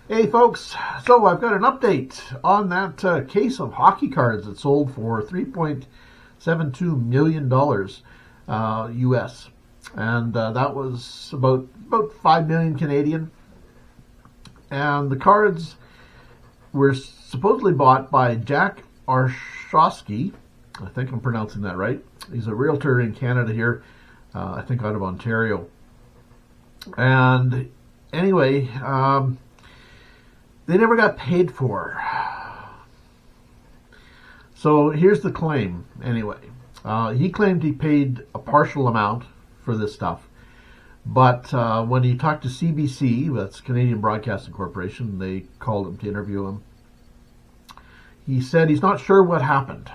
Hey folks, so I've got an update on that case of hockey cards that sold for $3.72 million US. And that was about 5 million Canadian. And the cards were supposedly bought by Jack Arshosky. I think I'm pronouncing that right. He's a realtor in Canada here, I think out of Ontario. And anyway, they never got paid for. So here's the claim, anyway. He claimed he paid a partial amount for this stuff, but when he talked to CBC, that's Canadian Broadcasting Corporation, they called him to interview him. He said he's not sure what happened,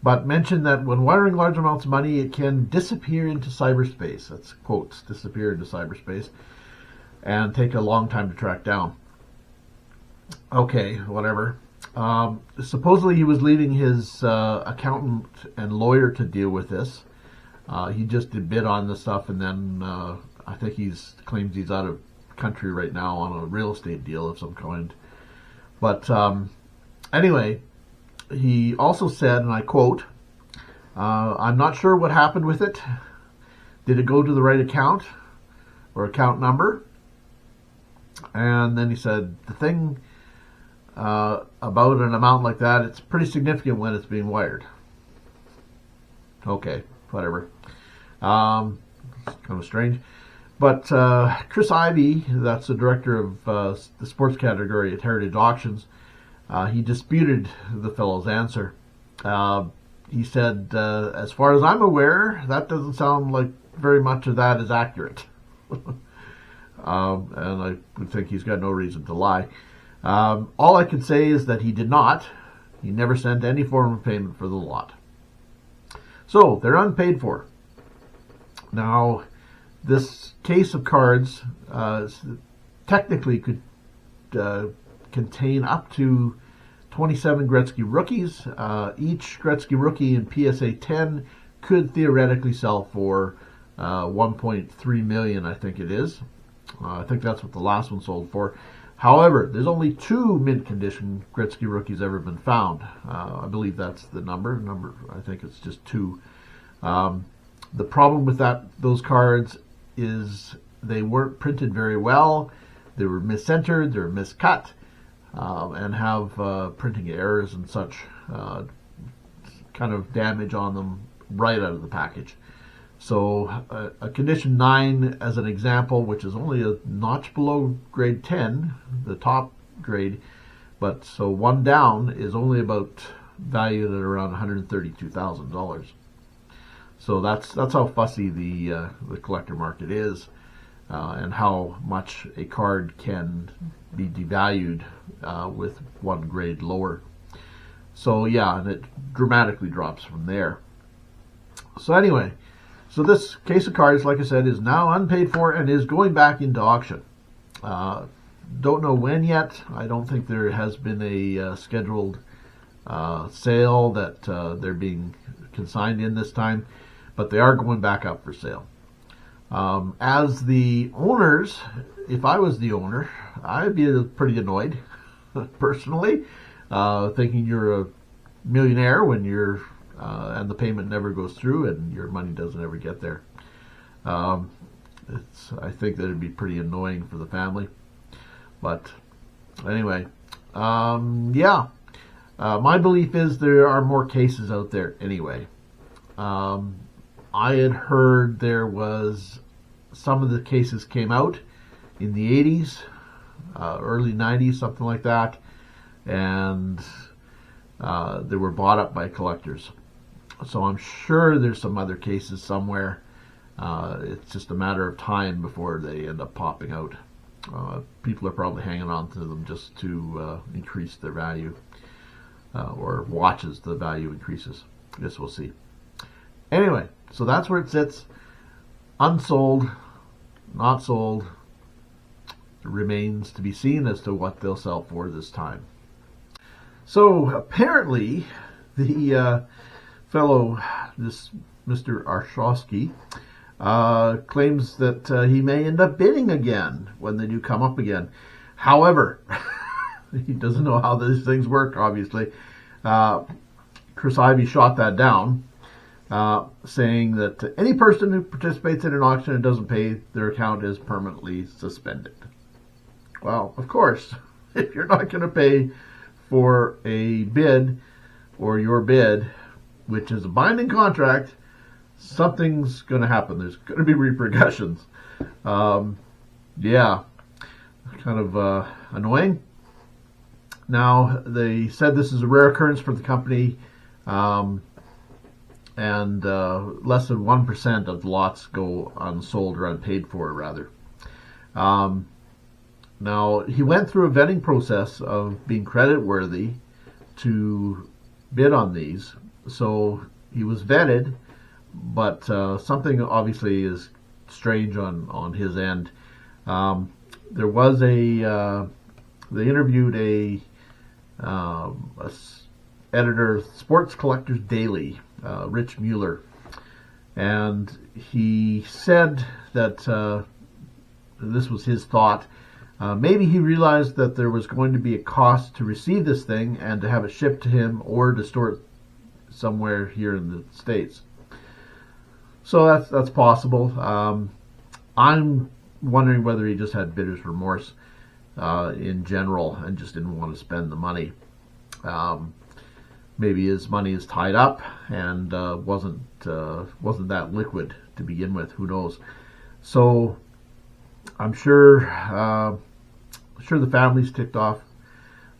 but mentioned that when wiring large amounts of money, it can disappear into cyberspace. That's quotes, disappear into cyberspace, and take a long time to track down. Okay, whatever. Supposedly he was leaving his accountant and lawyer to deal with this. He just did bid on this stuff, and then I think claims he's out of country right now on a real estate deal of some kind. But anyway, he also said, and I quote, "I'm not sure what happened with it. Did it go to the right account or account number?" And then he said, the thing about an amount like that, it's pretty significant when it's being wired. Okay, whatever. It's kind of strange. But Chris Ivey, that's the director of the sports category at Heritage Auctions, he disputed the fellow's answer. He said, as far as I'm aware, that doesn't sound like very much of that is accurate. And I would think he's got no reason to lie. All I can say is that he never sent any form of payment for the lot. So, they're unpaid for. Now, this case of cards technically could contain up to 27 Gretzky rookies. Each Gretzky rookie in PSA 10 could theoretically sell for 1.3 million, I think it is. I think that's what the last one sold for. However, there's only 2 mint condition Gretzky rookies ever been found. I believe that's the number. I think it's just 2. The problem with those cards is they weren't printed very well. They were miscentered, they were miscut, and have printing errors and such kind of damage on them right out of the package. So a condition 9, as an example, which is only a notch below grade 10, the top grade, but so one down is only about valued at around $132,000. So that's how fussy the collector market is, and how much a card can be devalued with one grade lower. So yeah, and it dramatically drops from there. So anyway. So this case of cards, like I said, is now unpaid for and is going back into auction. Don't know when yet. I don't think there has been a scheduled sale that they're being consigned in this time, but they are going back up for sale. As the owners, if I was the owner, I'd be pretty annoyed, personally, thinking you're a millionaire when you're and the payment never goes through and your money doesn't ever get there. I think that it'd be pretty annoying for the family. But anyway, yeah. My belief is there are more cases out there anyway. I had heard there was some of the cases came out in the 80s, early 90s, something like that, and they were bought up by collectors. So I'm sure there's some other cases somewhere. It's just a matter of time before they end up popping out. People are probably hanging on to them just to increase their value, or watch as the value increases. I guess we'll see. Anyway, so that's where it sits. Unsold, not sold. It remains to be seen as to what they'll sell for this time. So apparently, the fellow, this Mr. Arshosky, claims that he may end up bidding again when they do come up again. However, he doesn't know how these things work, obviously. Chris Ivey shot that down, saying that any person who participates in an auction and doesn't pay, their account is permanently suspended. Well, of course, if you're not going to pay for a bid or your bid, which is a binding contract, something's going to happen. There's going to be repercussions. Yeah, kind of annoying. Now, they said this is a rare occurrence for the company, and less than 1% of the lots go unsold or unpaid for, rather. Now, he went through a vetting process of being creditworthy to bid on these. So he was vetted, but something obviously is strange on his end. There was they interviewed a editor, Sports Collectors Daily, Rich Mueller, and he said that this was his thought. Maybe he realized that there was going to be a cost to receive this thing and to have it shipped to him or to store it somewhere here in the States. So that's possible. I'm wondering whether he just had bidder's remorse in general and just didn't want to spend the money. Maybe his money is tied up and wasn't that liquid to begin with. Who knows? So I'm sure the family's ticked off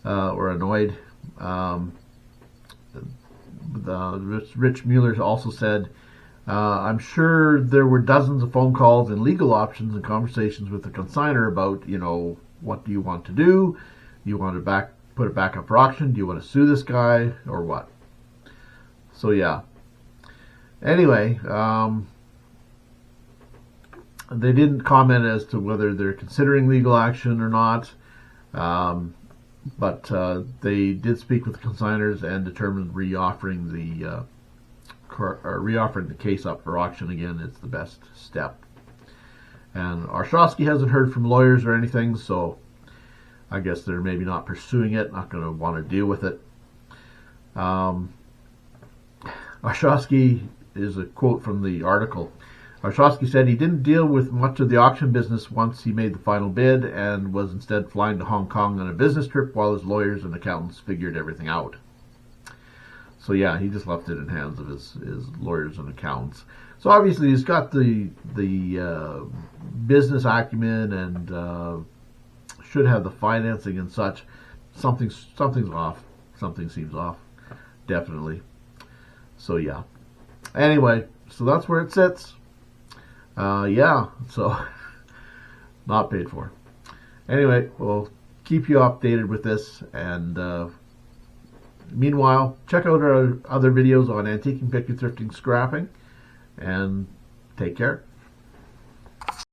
or annoyed. Rich Mueller also said, I'm sure there were dozens of phone calls and legal options and conversations with the consignor about, what do you want to do? Do you want to put it back up for auction? Do you want to sue this guy or what? So yeah. Anyway, they didn't comment as to whether they're considering legal action or not, but they did speak with the consignors and determined reoffering the case up for auction again is the best step. And Arshosky hasn't heard from lawyers or anything, so I guess they're maybe not pursuing it, not going to want to deal with it. Arshosky is a quote from the article. Arshosky said he didn't deal with much of the auction business once he made the final bid and was instead flying to Hong Kong on a business trip while his lawyers and accountants figured everything out. So yeah, he just left it in hands of his lawyers and accountants. So obviously he's got the business acumen and should have the financing and such. Something's off. Something seems off, definitely. So yeah. Anyway, so that's where it sits. Yeah, so not paid for. Anyway, we'll keep you updated with this, and meanwhile, check out our other videos on antiquing, picking, thrifting, scrapping, and take care.